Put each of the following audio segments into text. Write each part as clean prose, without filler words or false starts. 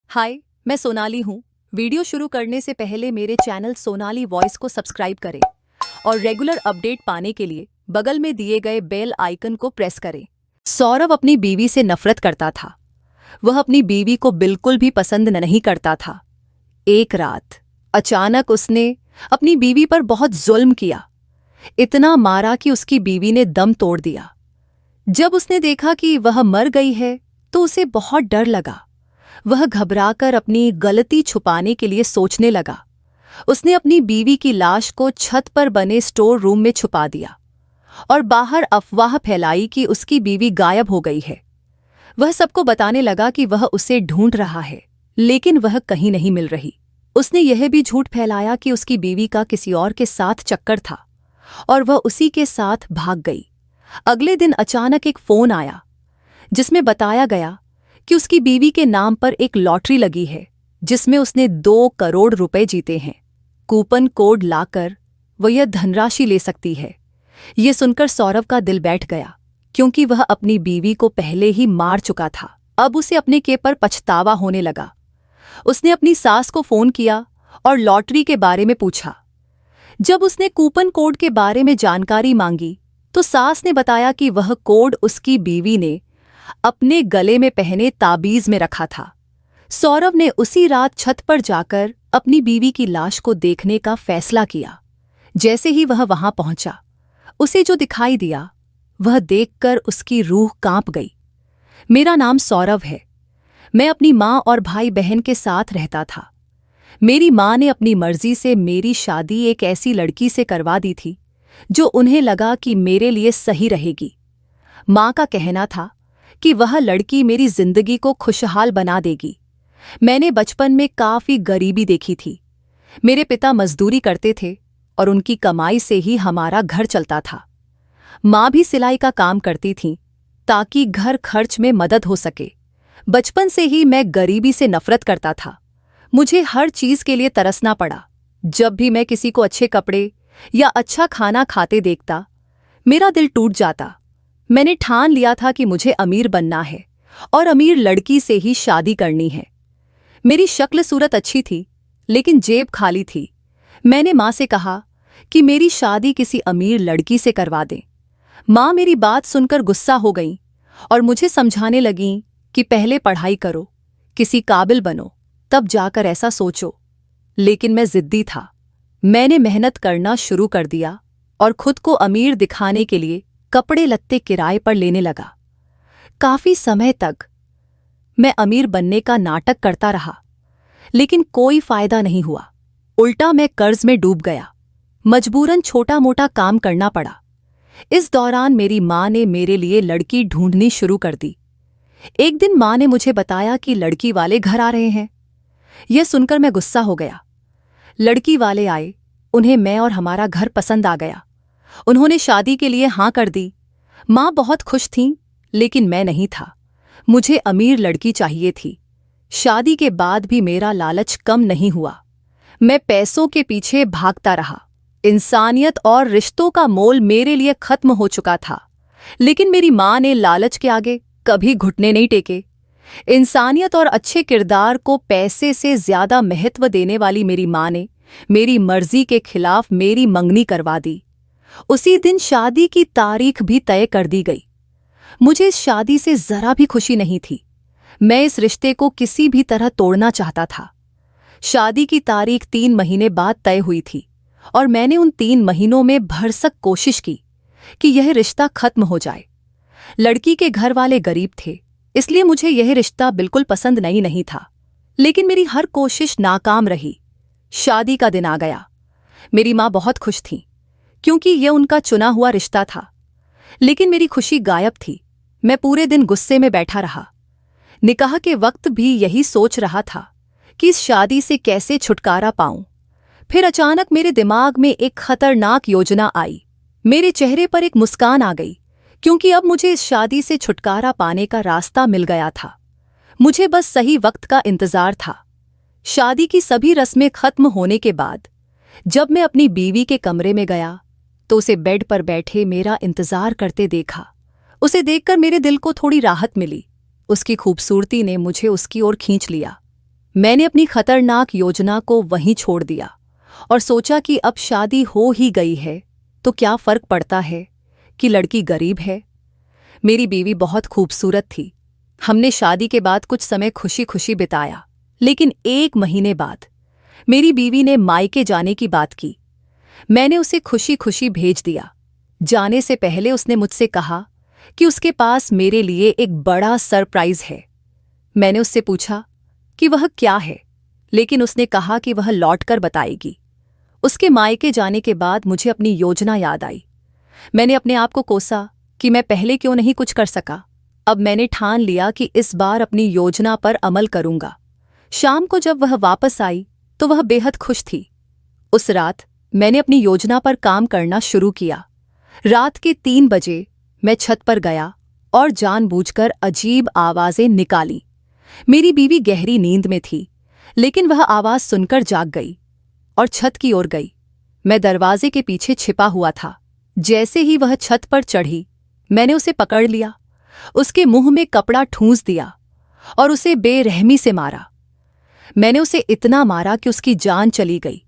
हाय, मैं सोनाली हूँ। वीडियो शुरू करने से पहले मेरे चैनल सोनाली वॉइस को सब्सक्राइब करें और रेगुलर अपडेट पाने के लिए बगल में दिए गए बेल आइकन को प्रेस करें। सौरव अपनी बीवी से नफरत करता था। वह अपनी बीवी को बिल्कुल भी पसंद नहीं करता था। एक रात अचानक उसने अपनी बीवी पर बहुत जुल्म किया। इतना मारा कि उसकी बीवी ने दम तोड़ दिया। जब उसने देखा कि वह मर गई है तो उसे बहुत डर लगा। वह घबराकर अपनी गलती छुपाने के लिए सोचने लगा। उसने अपनी बीवी की लाश को छत पर बने स्टोर रूम में छुपा दिया और बाहर अफवाह फैलाई कि उसकी बीवी गायब हो गई है। वह सबको बताने लगा कि वह उसे ढूंढ रहा है, लेकिन वह कहीं नहीं मिल रही। उसने यह भी झूठ फैलाया कि उसकी बीवी का किसी और के साथ चक्कर था और वह उसी के साथ भाग गई। अगले दिन अचानक एक फोन आया जिसमें बताया गया कि उसकी बीवी के नाम पर एक लॉटरी लगी है जिसमें उसने 2 करोड़ रुपए जीते हैं। कूपन कोड लाकर वह यह धनराशि ले सकती है। ये सुनकर सौरव का दिल बैठ गया, क्योंकि वह अपनी बीवी को पहले ही मार चुका था। अब उसे अपने के पर पछतावा होने लगा। उसने अपनी सास को फोन किया और लॉटरी के बारे में पूछा। जब उसने कूपन कोड के बारे में जानकारी मांगी तो सास ने बताया कि वह कोड उसकी बीवी ने अपने गले में पहने ताबीज में रखा था। सौरव ने उसी रात छत पर जाकर अपनी बीवी की लाश को देखने का फैसला किया। जैसे ही वह वहां पहुंचा, उसे जो दिखाई दिया वह देखकर उसकी रूह कांप गई। मेरा नाम सौरव है। मैं अपनी माँ और भाई बहन के साथ रहता था। मेरी माँ ने अपनी मर्जी से मेरी शादी एक ऐसी लड़की से करवा दी थी जो उन्हें लगा कि मेरे लिए सही रहेगी। माँ का कहना था कि वह लड़की मेरी जिंदगी को खुशहाल बना देगी। मैंने बचपन में काफी गरीबी देखी थी। मेरे पिता मजदूरी करते थे और उनकी कमाई से ही हमारा घर चलता था। माँ भी सिलाई का काम करती थीं ताकि घर खर्च में मदद हो सके। बचपन से ही मैं गरीबी से नफरत करता था। मुझे हर चीज के लिए तरसना पड़ा। जब भी मैं किसी को अच्छे कपड़े या अच्छा खाना खाते देखता, मेरा दिल टूट जाता। मैंने ठान लिया था कि मुझे अमीर बनना है और अमीर लड़की से ही शादी करनी है। मेरी शक्ल सूरत अच्छी थी, लेकिन जेब खाली थी। मैंने माँ से कहा कि मेरी शादी किसी अमीर लड़की से करवा दें। माँ मेरी बात सुनकर गुस्सा हो गईं और मुझे समझाने लगीं कि पहले पढ़ाई करो, किसी काबिल बनो, तब जाकर ऐसा सोचो। लेकिन मैं जिद्दी था। मैंने मेहनत करना शुरू कर दिया और खुद को अमीर दिखाने के लिए कपड़े लत्ते किराए पर लेने लगा। काफी समय तक मैं अमीर बनने का नाटक करता रहा, लेकिन कोई फायदा नहीं हुआ। उल्टा मैं कर्ज में डूब गया। मजबूरन छोटा मोटा काम करना पड़ा। इस दौरान मेरी माँ ने मेरे लिए लड़की ढूंढनी शुरू कर दी। एक दिन माँ ने मुझे बताया कि लड़की वाले घर आ रहे हैं। यह सुनकर मैं गुस्सा हो गया। लड़की वाले आए। उन्हें मैं और हमारा घर पसंद आ गया। उन्होंने शादी के लिए हाँ कर दी। माँ बहुत खुश थीं, लेकिन मैं नहीं था। मुझे अमीर लड़की चाहिए थी। शादी के बाद भी मेरा लालच कम नहीं हुआ। मैं पैसों के पीछे भागता रहा। इंसानियत और रिश्तों का मोल मेरे लिए खत्म हो चुका था। लेकिन मेरी माँ ने लालच के आगे कभी घुटने नहीं टेके। इंसानियत और अच्छे किरदार को पैसे से ज्यादा महत्व देने वाली मेरी माँ ने मेरी मर्जी के खिलाफ मेरी मंगनी करवा दी। उसी दिन शादी की तारीख भी तय कर दी गई। मुझे इस शादी से जरा भी खुशी नहीं थी। मैं इस रिश्ते को किसी भी तरह तोड़ना चाहता था। शादी की तारीख 3 महीने बाद तय हुई थी और मैंने उन 3 महीनों में भरसक कोशिश की कि यह रिश्ता खत्म हो जाए। लड़की के घर वाले गरीब थे, इसलिए मुझे यह रिश्ता बिल्कुल पसंद नहीं था। लेकिन मेरी हर कोशिश नाकाम रही। शादी का दिन आ गया। मेरी माँ बहुत खुश थी, क्योंकि यह उनका चुना हुआ रिश्ता था। लेकिन मेरी खुशी गायब थी। मैं पूरे दिन गुस्से में बैठा रहा। निकाह के वक्त भी यही सोच रहा था कि इस शादी से कैसे छुटकारा पाऊं। फिर अचानक मेरे दिमाग में एक खतरनाक योजना आई। मेरे चेहरे पर एक मुस्कान आ गई, क्योंकि अब मुझे इस शादी से छुटकारा पाने का रास्ता मिल गया था। मुझे बस सही वक्त का इंतजार था। शादी की सभी रस्में खत्म होने के बाद जब मैं अपनी बीवी के कमरे में गया तो उसे बेड पर बैठे मेरा इंतजार करते देखा। उसे देखकर मेरे दिल को थोड़ी राहत मिली। उसकी खूबसूरती ने मुझे उसकी ओर खींच लिया। मैंने अपनी खतरनाक योजना को वहीं छोड़ दिया और सोचा कि अब शादी हो ही गई है तो क्या फर्क पड़ता है कि लड़की गरीब है। मेरी बीवी बहुत खूबसूरत थी। हमने शादी के बाद कुछ समय खुशी खुशी बिताया, लेकिन 1 महीने बाद मेरी बीवी ने मायके जाने की बात की। मैंने उसे खुशी खुशी भेज दिया। जाने से पहले उसने मुझसे कहा कि उसके पास मेरे लिए एक बड़ा सरप्राइज है। मैंने उससे पूछा कि वह क्या है, लेकिन उसने कहा कि वह लौटकर बताएगी। उसके मायके जाने के बाद मुझे अपनी योजना याद आई। मैंने अपने आप को कोसा कि मैं पहले क्यों नहीं कुछ कर सका। अब मैंने ठान लिया कि इस बार अपनी योजना पर अमल करूंगा। शाम को जब वह वापस आई तो वह बेहद खुश थी। उस रात मैंने अपनी योजना पर काम करना शुरू किया। रात के 3 बजे मैं छत पर गया और जानबूझकर अजीब आवाजें निकाली। मेरी बीवी गहरी नींद में थी, लेकिन वह आवाज सुनकर जाग गई और छत की ओर गई। मैं दरवाजे के पीछे छिपा हुआ था। जैसे ही वह छत पर चढ़ी, मैंने उसे पकड़ लिया, उसके मुंह में कपड़ा ठूंस दिया और उसे बेरहमी से मारा। मैंने उसे इतना मारा कि उसकी जान चली गई।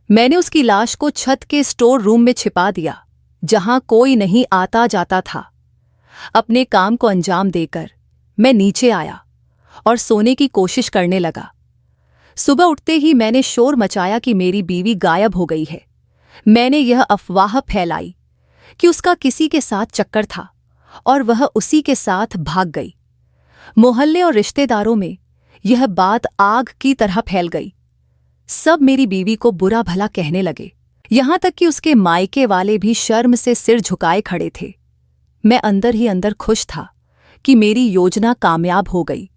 मैंने उसकी लाश को छत के स्टोर रूम में छिपा दिया, जहां कोई नहीं आता जाता था। अपने काम को अंजाम देकर मैं नीचे आया और सोने की कोशिश करने लगा। सुबह उठते ही मैंने शोर मचाया कि मेरी बीवी गायब हो गई है। मैंने यह अफवाह फैलाई कि उसका किसी के साथ चक्कर था और वह उसी के साथ भाग गई। मोहल्ले और रिश्तेदारों में यह बात आग की तरह फैल गई। सब मेरी बीवी को बुरा भला कहने लगे, यहां तक कि उसके मायके वाले भी शर्म से सिर झुकाए खड़े थे। मैं अंदर ही अंदर खुश था कि मेरी योजना कामयाब हो गई।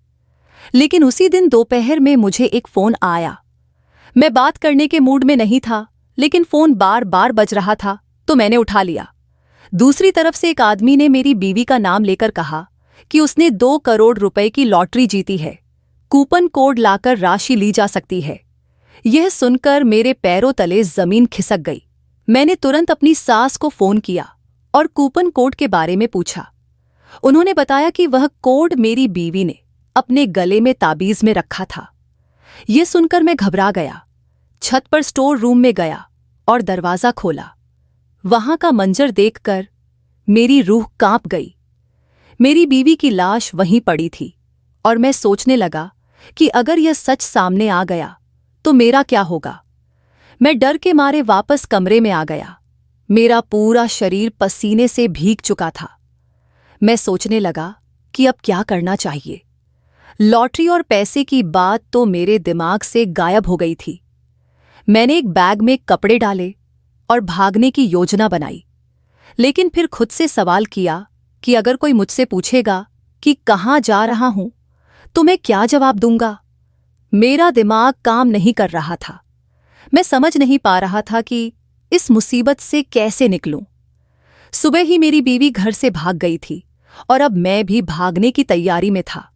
लेकिन उसी दिन दोपहर में मुझे एक फोन आया। मैं बात करने के मूड में नहीं था, लेकिन फोन बार बार बज रहा था तो मैंने उठा लिया। दूसरी तरफ से एक आदमी ने मेरी बीवी का नाम लेकर कहा कि उसने 2 करोड़ रुपए की लॉटरी जीती है। कूपन कोड लाकर राशि ली जा सकती है। यह सुनकर मेरे पैरों तले जमीन खिसक गई। मैंने तुरंत अपनी सास को फोन किया और कूपन कोड के बारे में पूछा। उन्होंने बताया कि वह कोड मेरी बीवी ने अपने गले में ताबीज में रखा था। यह सुनकर मैं घबरा गया। छत पर स्टोर रूम में गया और दरवाजा खोला। वहां का मंजर देखकर मेरी रूह कांप गई। मेरी बीवी की लाश वहीं पड़ी थी और मैं सोचने लगा कि अगर यह सच सामने आ गया तो मेरा क्या होगा। मैं डर के मारे वापस कमरे में आ गया। मेरा पूरा शरीर पसीने से भीग चुका था। मैं सोचने लगा कि अब क्या करना चाहिए। लॉटरी और पैसे की बात तो मेरे दिमाग से गायब हो गई थी। मैंने एक बैग में कपड़े डाले और भागने की योजना बनाई, लेकिन फिर खुद से सवाल किया कि अगर कोई मुझसे पूछेगा कि कहाँ जा रहा हूं तो मैं क्या जवाब दूंगा। मेरा दिमाग काम नहीं कर रहा था। मैं समझ नहीं पा रहा था कि इस मुसीबत से कैसे निकलूं। सुबह ही मेरी बीवी घर से भाग गई थी और अब मैं भी भागने की तैयारी में था,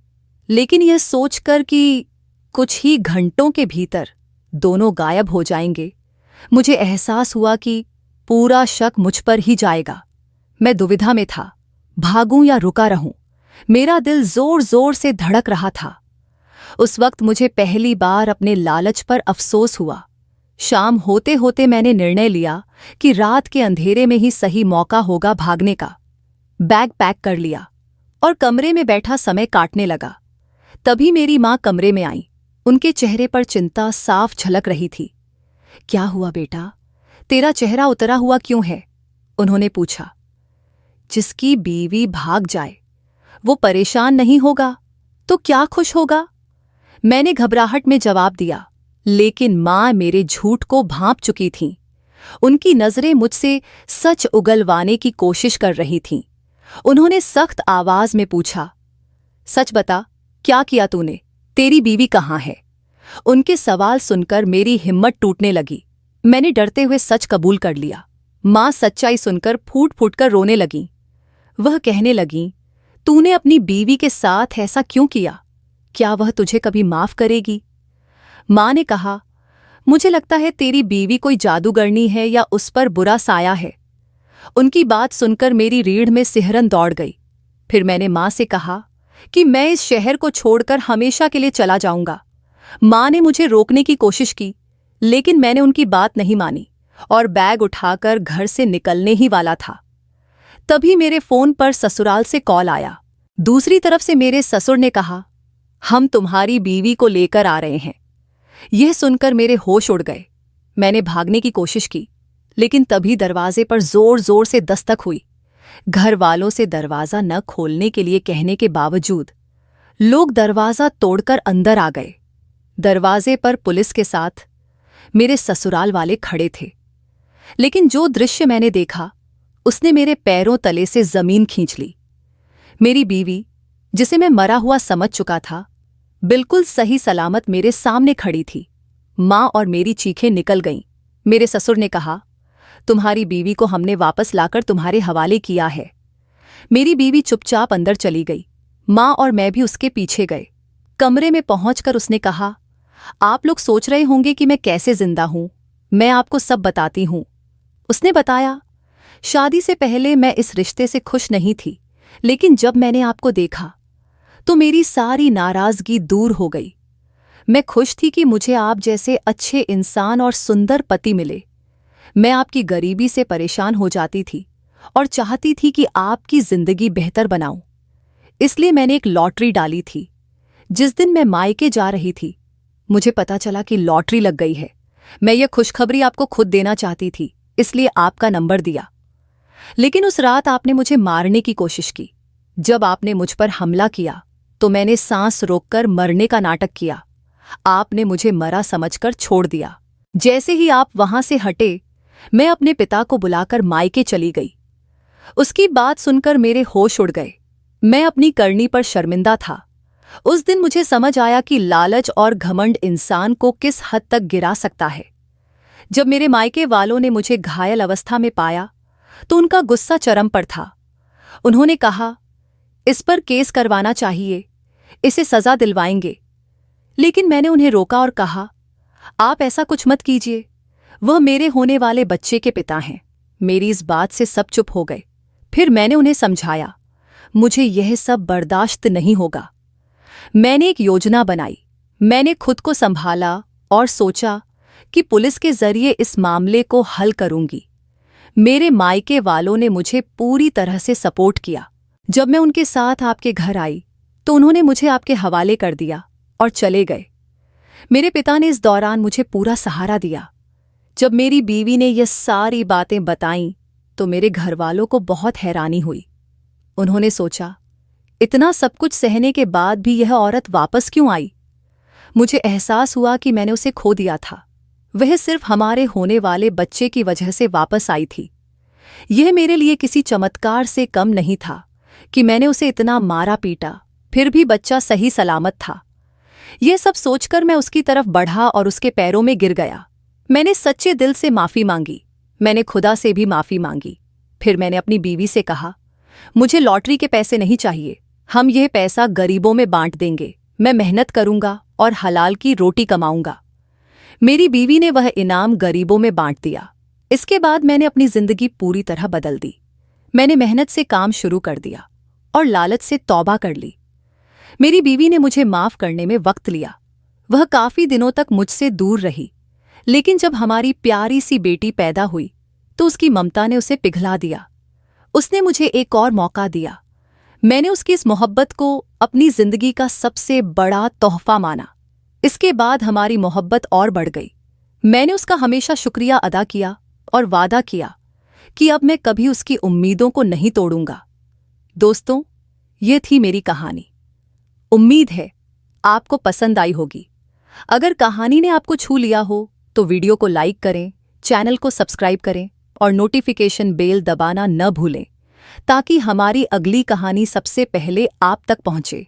लेकिन यह सोचकर कि कुछ ही घंटों के भीतर दोनों गायब हो जाएंगे, मुझे एहसास हुआ कि पूरा शक मुझ पर ही जाएगा। मैं दुविधा में था, भागूं या रुका रहूं। मेरा दिल जोर जोर से धड़क रहा था। उस वक्त मुझे पहली बार अपने लालच पर अफसोस हुआ। शाम होते होते मैंने निर्णय लिया कि रात के अंधेरे में ही सही मौका होगा भागने का। बैग पैक कर लिया और कमरे में बैठा समय काटने लगा। तभी मेरी माँ कमरे में आई। उनके चेहरे पर चिंता साफ झलक रही थी। क्या हुआ बेटा, तेरा चेहरा उतरा हुआ क्यों है? उन्होंने पूछा। जिसकी बीवी भाग जाए वो परेशान नहीं होगा तो क्या खुश होगा? मैंने घबराहट में जवाब दिया, लेकिन माँ मेरे झूठ को भांप चुकी थीं। उनकी नजरें मुझसे सच उगलवाने की कोशिश कर रही थीं। उन्होंने सख्त आवाज में पूछा, सच बता, क्या किया तूने? तेरी बीवी कहाँ है? उनके सवाल सुनकर मेरी हिम्मत टूटने लगी। मैंने डरते हुए सच कबूल कर लिया। माँ सच्चाई सुनकर फूट फूट कर रोने लगीं। वह कहने लगीं, तूने अपनी बीवी के साथ ऐसा क्यों किया? क्या वह तुझे कभी माफ करेगी? माँ ने कहा, मुझे लगता है तेरी बीवी कोई जादूगरनी है या उस पर बुरा साया है। उनकी बात सुनकर मेरी रीढ़ में सिहरन दौड़ गई। फिर मैंने माँ से कहा कि मैं इस शहर को छोड़कर हमेशा के लिए चला जाऊंगा। माँ ने मुझे रोकने की कोशिश की, लेकिन मैंने उनकी बात नहीं मानी और बैग उठाकर घर से निकलने ही वाला था। तभी मेरे फोन पर ससुराल से कॉल आया। दूसरी तरफ से मेरे ससुर ने कहा, हम तुम्हारी बीवी को लेकर आ रहे हैं। यह सुनकर मेरे होश उड़ गए। मैंने भागने की कोशिश की, लेकिन तभी दरवाजे पर जोर जोर से दस्तक हुई। घर वालों से दरवाजा न खोलने के लिए कहने के बावजूद लोग दरवाजा तोड़कर अंदर आ गए। दरवाजे पर पुलिस के साथ मेरे ससुराल वाले खड़े थे। लेकिन जो दृश्य मैंने देखा उसने मेरे पैरों तले से जमीन खींच ली। मेरी बीवी, जिसे मैं मरा हुआ समझ चुका था, बिल्कुल सही सलामत मेरे सामने खड़ी थी। माँ और मेरी चीखें निकल गईं। मेरे ससुर ने कहा, तुम्हारी बीवी को हमने वापस लाकर तुम्हारे हवाले किया है। मेरी बीवी चुपचाप अंदर चली गई। माँ और मैं भी उसके पीछे गए। कमरे में पहुंचकर उसने कहा, आप लोग सोच रहे होंगे कि मैं कैसे जिंदा हूं। मैं आपको सब बताती हूं। उसने बताया, शादी से पहले मैं इस रिश्ते से खुश नहीं थी, लेकिन जब मैंने आपको देखा तो मेरी सारी नाराजगी दूर हो गई। मैं खुश थी कि मुझे आप जैसे अच्छे इंसान और सुंदर पति मिले। मैं आपकी गरीबी से परेशान हो जाती थी और चाहती थी कि आपकी जिंदगी बेहतर बनाऊं। इसलिए मैंने एक लॉटरी डाली थी। जिस दिन मैं मायके जा रही थी, मुझे पता चला कि लॉटरी लग गई है। मैं ये खुशखबरी आपको खुद देना चाहती थी, इसलिए आपका नंबर दिया। लेकिन उस रात आपने मुझे मारने की कोशिश की। जब आपने मुझ पर हमला किया तो मैंने सांस रोककर मरने का नाटक किया। आपने मुझे मरा समझकर छोड़ दिया। जैसे ही आप वहां से हटे, मैं अपने पिता को बुलाकर मायके चली गई। उसकी बात सुनकर मेरे होश उड़ गए। मैं अपनी करनी पर शर्मिंदा था। उस दिन मुझे समझ आया कि लालच और घमंड इंसान को किस हद तक गिरा सकता है। जब मेरे मायके वालों ने मुझे घायल अवस्था में पाया तो उनका गुस्सा चरम पर था। उन्होंने कहा, इस पर केस करवाना चाहिए, इसे सजा दिलवाएंगे। लेकिन मैंने उन्हें रोका और कहा, आप ऐसा कुछ मत कीजिए। वह मेरे होने वाले बच्चे के पिता हैं। मेरी इस बात से सब चुप हो गए। फिर मैंने उन्हें समझाया, मुझे यह सब बर्दाश्त नहीं होगा। मैंने एक योजना बनाई। मैंने खुद को संभाला और सोचा कि पुलिस के जरिए इस मामले को हल करूंगी। मेरे मायके वालों ने मुझे पूरी तरह से सपोर्ट किया। जब मैं उनके साथ आपके घर आई तो उन्होंने मुझे आपके हवाले कर दिया और चले गए। मेरे पिता ने इस दौरान मुझे पूरा सहारा दिया। जब मेरी बीवी ने ये सारी बातें बताईं तो मेरे घरवालों को बहुत हैरानी हुई। उन्होंने सोचा, इतना सब कुछ सहने के बाद भी यह औरत वापस क्यों आई? मुझे एहसास हुआ कि मैंने उसे खो दिया था। वह सिर्फ हमारे होने वाले बच्चे की वजह से वापस आई थी। यह मेरे लिए किसी चमत्कार से कम नहीं था कि मैंने उसे इतना मारा पीटा, फिर भी बच्चा सही सलामत था। यह सब सोचकर मैं उसकी तरफ बढ़ा और उसके पैरों में गिर गया। मैंने सच्चे दिल से माफ़ी मांगी। मैंने खुदा से भी माफ़ी मांगी। फिर मैंने अपनी बीवी से कहा, मुझे लॉटरी के पैसे नहीं चाहिए। हम यह पैसा गरीबों में बांट देंगे। मैं मेहनत करूंगा और हलाल की रोटी कमाऊंगा। मेरी बीवी ने वह इनाम गरीबों में बांट दिया। इसके बाद मैंने अपनी जिंदगी पूरी तरह बदल दी। मैंने मेहनत से काम शुरू कर दिया और लालच से तौबा कर ली। मेरी बीवी ने मुझे माफ़ करने में वक्त लिया। वह काफ़ी दिनों तक मुझसे दूर रही, लेकिन जब हमारी प्यारी सी बेटी पैदा हुई तो उसकी ममता ने उसे पिघला दिया। उसने मुझे एक और मौका दिया। मैंने उसकी इस मोहब्बत को अपनी जिंदगी का सबसे बड़ा तोहफा माना। इसके बाद हमारी मोहब्बत और बढ़ गई। मैंने उसका हमेशा शुक्रिया अदा किया और वादा किया कि अब मैं कभी उसकी उम्मीदों को नहीं तोड़ूंगा। दोस्तों, ये थी मेरी कहानी। उम्मीद है आपको पसंद आई होगी। अगर कहानी ने आपको छू लिया हो तो वीडियो को लाइक करें, चैनल को सब्सक्राइब करें और नोटिफिकेशन बेल दबाना न भूलें ताकि हमारी अगली कहानी सबसे पहले आप तक पहुंचे।